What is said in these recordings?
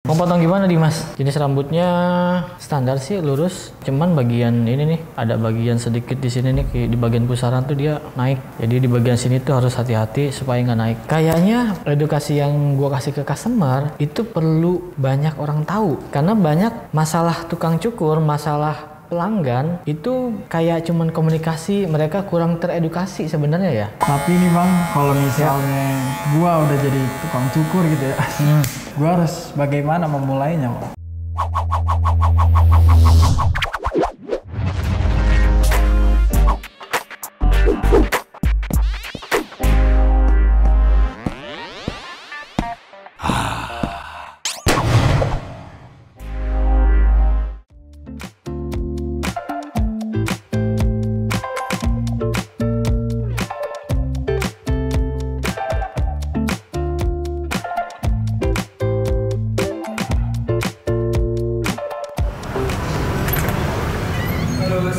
Mau potong gimana Dimas? Jenis rambutnya standar sih lurus, cuman bagian ini nih ada bagian sedikit di sini nih di bagian pusaran tuh dia naik. Jadi di bagian sini tuh harus hati-hati supaya nggak naik. Kayaknya edukasi yang gua kasih ke customer itu perlu banyak orang tahu karena banyak masalah tukang cukur, masalah pelanggan itu kayak cuman komunikasi, mereka kurang teredukasi sebenarnya ya. Tapi nih Bang, kalau misalnya gua udah jadi tukang cukur gitu ya, gua harus bagaimana memulainya Bang?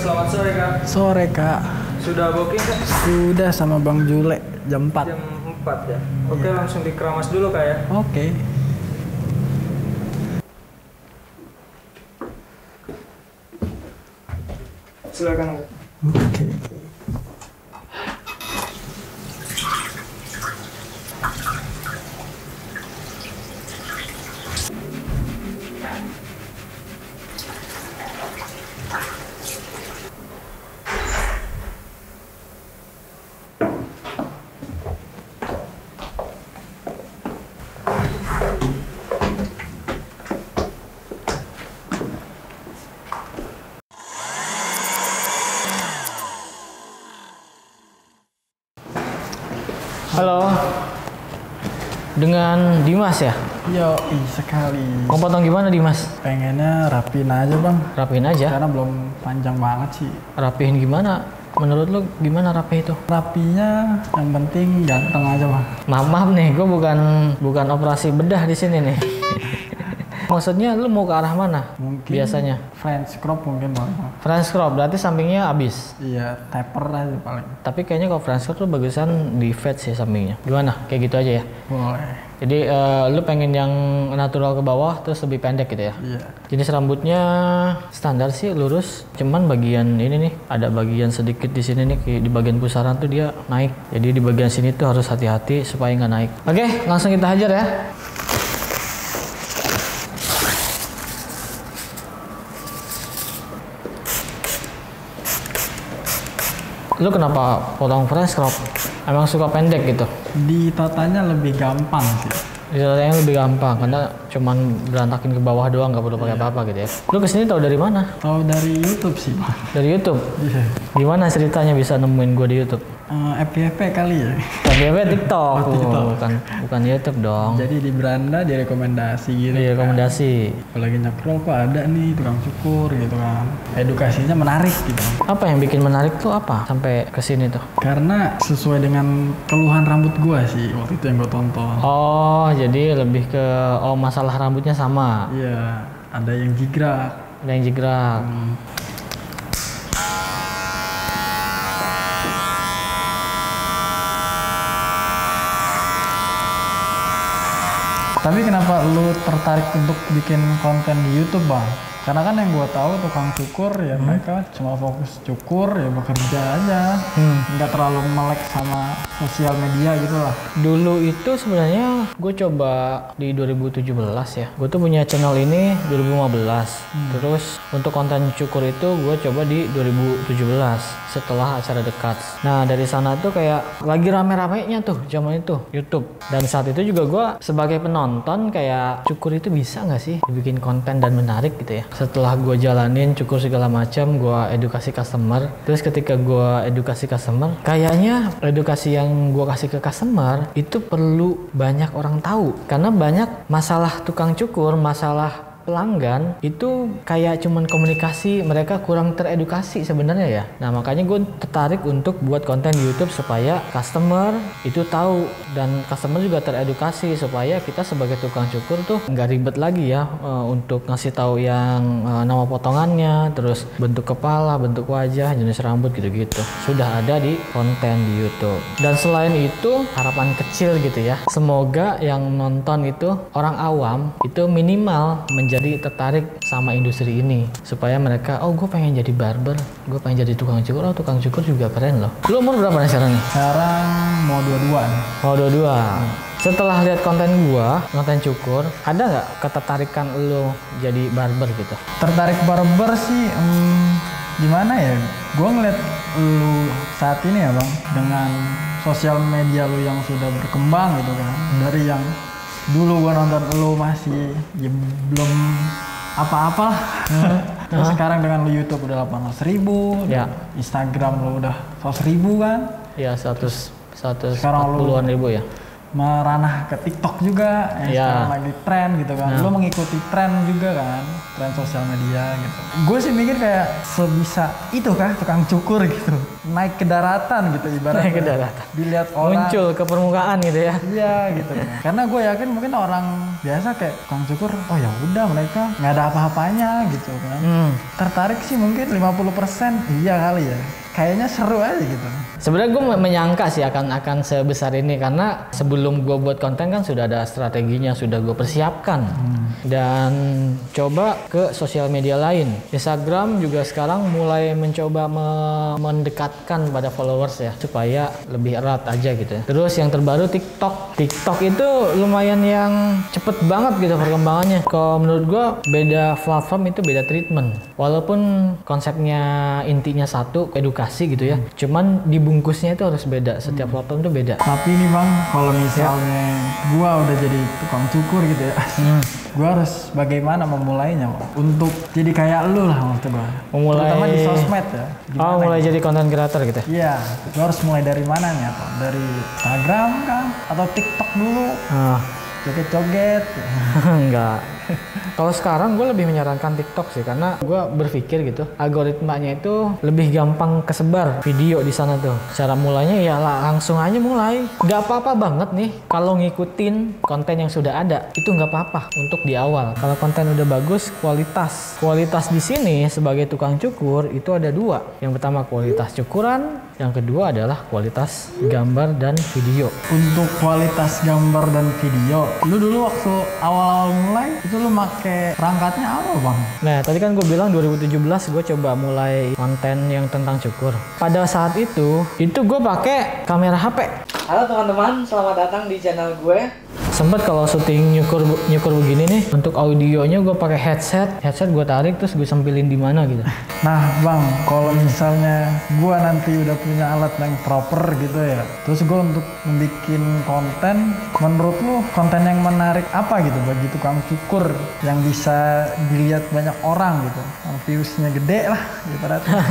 Selamat sore Kak. Sore Kak. Sudah booking Kak? Sudah sama Bang Jule jam 4. Jam 4 ya? Oke, langsung dikeramas dulu Kak ya? Oke. Silakan Kak. Oke. Halo, dengan Dimas ya? Yo, sekali. Mau potong gimana Dimas? Pengennya rapiin aja Bang, Rapihin aja. karena belum panjang banget sih. Rapihin gimana? Menurut lu gimana rapi itu? Rapinya yang penting ganteng aja Bang. Maaf nih, gue bukan operasi bedah di sini nih. Maksudnya lu mau ke arah mana? Mungkin Biasanya French crop mungkin Bang. French crop, berarti sampingnya habis. Iya, taper aja paling. Tapi kayaknya kalau French crop tuh bagusan di fade sih sampingnya. Gimana? Kayak gitu aja ya? Boleh. Jadi lu pengen yang natural ke bawah terus lebih pendek gitu ya? Iya. Jenis rambutnya standar sih lurus, cuman bagian ini nih ada bagian sedikit di sini nih di bagian pusaran tuh dia naik. Jadi di bagian sini tuh harus hati-hati supaya nggak naik. Oke, langsung kita hajar ya. Lu kenapa potong French crop? Emang suka pendek gitu? Ditotanya lebih gampang sih. Yang lebih gampang karena cuman berantakin ke bawah doang, nggak perlu pakai apa-apa gitu ya. Lu kesini tahu dari mana? Tahu dari YouTube sih Bang. Dari YouTube. Iya. Gimana ceritanya bisa nemuin gue di YouTube? FYP kali ya. Tapi TikTok. Oh, TikTok. Bukan YouTube dong. Jadi di beranda direkomendasi gitu. Iya, rekomendasi. Kalau lagi nyekrol kok ada nih tukang cukur gitu kan. Edukasinya menarik gitu. Apa yang bikin menarik tuh apa sampai kesini tuh? Karena sesuai dengan keluhan rambut gua sih waktu itu yang gua tonton. Oh, jadi lebih ke masalah rambutnya sama. Iya, ada yang jigrak. Ada yang jigrak. Tapi kenapa lu tertarik untuk bikin konten di YouTube Bang? Karena kan yang gua tahu tukang cukur ya mereka cuma fokus cukur ya bekerja aja, nggak terlalu melek sama sosial media gitu lah. Dulu itu sebenarnya gue coba di 2017 ya. Gue tuh punya channel ini 2015. Terus untuk konten cukur itu gue coba di 2017 setelah acara dekat. Nah dari sana tuh kayak lagi rame-ramenya tuh zaman itu YouTube. Dan saat itu juga gue sebagai penonton kayak cukur itu bisa nggak sih dibikin konten dan menarik gitu ya. Setelah gue jalanin cukur segala macam, gue edukasi customer. Terus ketika gue edukasi customer, kayaknya edukasi yang gue kasih ke customer itu perlu banyak orang tahu. Karena banyak masalah tukang cukur, masalah pelanggan itu kayak cuman komunikasi, mereka kurang teredukasi sebenarnya ya. Nah makanya gue tertarik untuk buat konten di YouTube supaya customer itu tahu dan customer juga teredukasi supaya kita sebagai tukang cukur tuh nggak ribet lagi ya untuk ngasih tahu yang nama potongannya, terus bentuk kepala, bentuk wajah, jenis rambut gitu-gitu. Sudah ada di konten di YouTube. Dan selain itu harapan kecil gitu ya. Semoga yang nonton itu orang awam itu minimal menjadi tertarik sama industri ini supaya mereka gue pengen jadi barber, gue pengen jadi tukang cukur. Tukang cukur juga keren loh. Lu umur berapa nih sekarang nih? Sekarang mau 22. Mau 22. Setelah lihat konten gua, konten cukur, ada nggak ketertarikan lu jadi barber gitu? Tertarik barber sih gimana ya? Gue ngeliat lu saat ini ya bang, dengan sosial media lu yang sudah berkembang gitu kan. Dari yang dulu gue nonton lu masih ya belum apa-apa. Terus sekarang dengan lu YouTube udah 800.000, ya. Instagram lu udah 100.000 kan? Ya 140-an Sekarang ribu ya. Meranah ke TikTok juga yang sekarang lagi tren gitu kan. Lo mengikuti tren juga kan, tren sosial media gitu. Gue sih mikir kayak sebisa itu kah tukang cukur gitu, naik ke daratan gitu ibaratnya. Naik ke daratan. Dilihat orang muncul ke permukaan gitu ya. Iya gitu. Karena gue yakin mungkin orang biasa kayak tukang cukur, oh ya udah mereka nggak ada apa-apanya gitu kan. Tertarik sih mungkin 50%, iya kali ya. Kayaknya seru aja gitu. Sebenarnya gue menyangka sih akan sebesar ini karena sebelum gue buat konten kan sudah ada strateginya, sudah gue persiapkan. Dan coba ke sosial media lain. Instagram juga sekarang mulai mencoba mendekatkan pada followers ya supaya lebih erat aja gitu ya. Terus yang terbaru TikTok. TikTok itu lumayan yang cepet banget gitu perkembangannya. Kalau menurut gue beda platform itu beda treatment. Walaupun konsepnya intinya satu, edukasi gitu ya. Cuman dibungkusnya itu harus beda. Setiap platform itu beda. Tapi nih bang, kalau misalnya gua udah jadi tukang cukur gitu ya, gua harus bagaimana memulainya bang? Untuk jadi kayak lu lah maksud gua. Terutama di sosmed ya. Gimana mulai jadi content creator gitu? Iya, gua harus mulai dari mana nih apa? Dari Instagram kan? Atau TikTok dulu? Joget-joget? Enggak. Kalau sekarang gue lebih menyarankan TikTok sih karena gue berpikir gitu algoritmanya itu lebih gampang kesebar video di sana tuh. Cara mulainya ya langsung aja mulai. Nggak apa-apa banget nih kalau ngikutin konten yang sudah ada, itu nggak apa-apa untuk di awal. Kalau konten udah bagus, kualitas di sini sebagai tukang cukur itu ada dua. Yang pertama kualitas cukuran, yang kedua adalah kualitas gambar dan video. Untuk kualitas gambar dan video, lu dulu waktu awal-awal mulai itu lu make perangkatnya apa bang? Nah tadi kan gue bilang 2017 gue coba mulai konten yang tentang cukur. Pada saat itu gue pakai kamera HP. Halo teman-teman, selamat datang di channel gue. Sempet kalau syuting nyukur begini nih, untuk audionya gue pakai headset gue tarik terus gue sempilin di mana gitu. Nah bang, kalau misalnya gue nanti udah punya alat yang proper gitu ya, terus gue untuk bikin konten, menurut lu konten yang menarik apa gitu bagi tukang cukur yang bisa dilihat banyak orang gitu, yang viewsnya gede lah ibaratnya.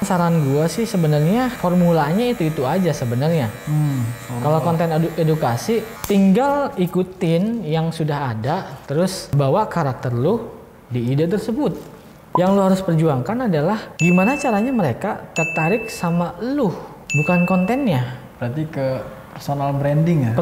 Saran gue sih sebenarnya formulanya itu aja sebenarnya. Kalau konten edukasi tinggal ikutin yang sudah ada, terus bawa karakter lu di ide tersebut. Yang lu harus perjuangkan adalah gimana caranya mereka tertarik sama lu, bukan kontennya. Berarti ke personal branding ya?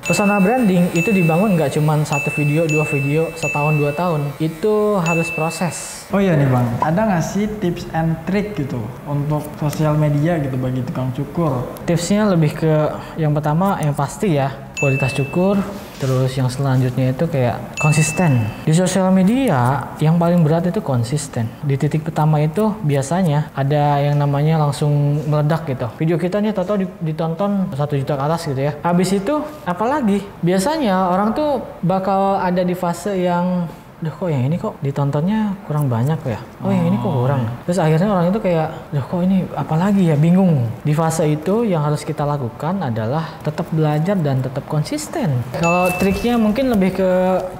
Personal branding itu dibangun nggak cuma 1 video, 2 video, setahun 2 tahun. Itu harus proses. Oh iya nih bang, ada nggak sih tips and trick gitu untuk sosial media gitu bagi tukang cukur? Tipsnya lebih ke yang pertama yang pasti ya, kualitas cukur. Terus yang selanjutnya itu kayak konsisten. Di sosial media yang paling berat itu konsisten. Di titik pertama itu biasanya ada yang namanya langsung meledak gitu. Video kita nih tato ditonton 1 juta ke atas gitu ya. Habis itu apalagi biasanya orang tuh bakal ada di fase yang duh kok yang ini kok ditontonnya kurang banyak ya, oh yang ini kok kurang. Terus akhirnya orang itu kayak, duh kok ini apalagi ya, bingung. Di fase itu yang harus kita lakukan adalah tetap belajar dan tetap konsisten. Kalau triknya mungkin lebih ke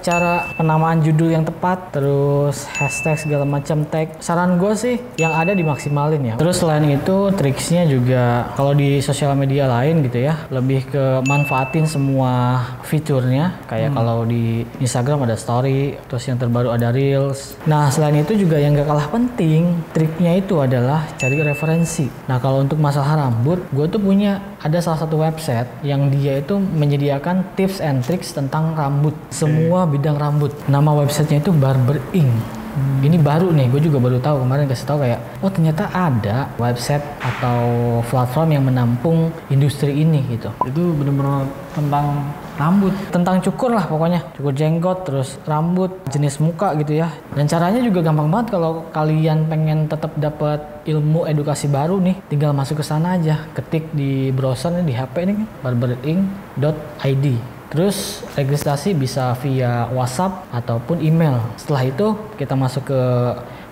cara penamaan judul yang tepat, terus hashtag segala macam tag. Saran gue sih yang ada dimaksimalin ya. Terus selain itu triksnya juga kalau di sosial media lain gitu ya, lebih ke manfaatin semua fiturnya. Kayak kalau di Instagram ada story, terus yang terbaru ada reels. Nah selain itu juga yang gak kalah penting, triknya itu adalah cari referensi. Nah kalau untuk masalah rambut, gue tuh punya ada salah satu website yang dia itu menyediakan tips and tricks tentang rambut, semua bidang rambut. Nama websitenya itu Barber Ink. Ini baru nih, gue juga baru tahu kemarin, kasih tahu kayak, oh ternyata ada website atau platform yang menampung industri ini gitu. Itu bener-bener tentang rambut, tentang cukur lah pokoknya, cukur jenggot, terus rambut, jenis muka gitu ya. Dan caranya juga gampang banget kalau kalian pengen tetap dapat ilmu edukasi baru nih, tinggal masuk ke sana aja, ketik di browser nih, di HP nih, barbering.id. Terus registrasi bisa via WhatsApp ataupun email. Setelah itu kita masuk ke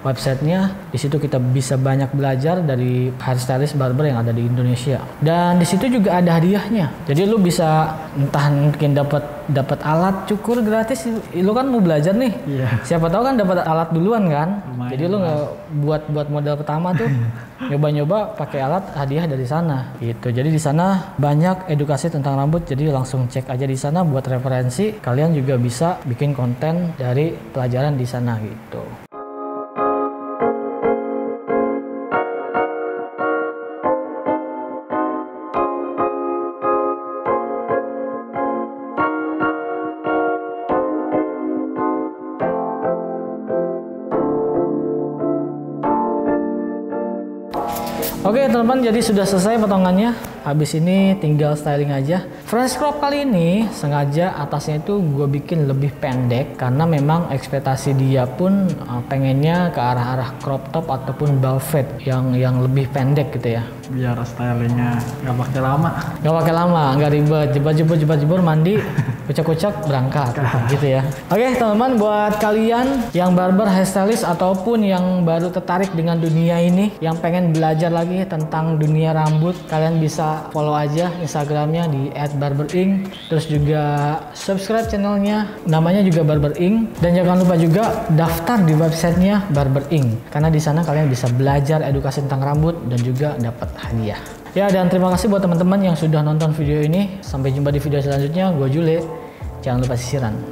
websitenya. Di situ kita bisa banyak belajar dari hairstylist barber yang ada di Indonesia. Dan di situ juga ada hadiahnya. Jadi lu bisa entah mungkin dapat alat cukur gratis. Lu kan mau belajar nih. Iya. Siapa tahu kan dapat alat duluan kan. Lumayan. Jadi lu nggak buat modal pertama tuh. Nyoba-nyoba pakai alat, hadiah dari sana gitu. Jadi di sana banyak edukasi tentang rambut, jadi langsung cek aja di sana buat referensi. Kalian juga bisa bikin konten dari pelajaran di sana gitu. Oke teman-teman, jadi sudah selesai potongannya. Habis ini tinggal styling aja. Fresh crop kali ini sengaja atasnya itu gue bikin lebih pendek karena memang ekspektasi dia pun pengennya ke arah-arah crop top ataupun velvet yang lebih pendek gitu ya. Biar stylingnya nggak pakai lama. Nggak pakai lama, nggak ribet, jebur mandi, kucak-kucak berangkat gitu ya. Oke teman-teman, buat kalian yang barber, hairstylist ataupun yang baru tertarik dengan dunia ini, yang pengen belajar lagi tentang dunia rambut, kalian bisa follow aja Instagramnya di @barbering. Terus juga subscribe channelnya, namanya juga Barber Ink. Dan jangan lupa juga daftar di websitenya Barber Ink, karena di sana kalian bisa belajar edukasi tentang rambut dan juga dapat hadiah. Ya, dan terima kasih buat teman-teman yang sudah nonton video ini. Sampai jumpa di video selanjutnya. Gue Jule. Jangan lupa sisiran.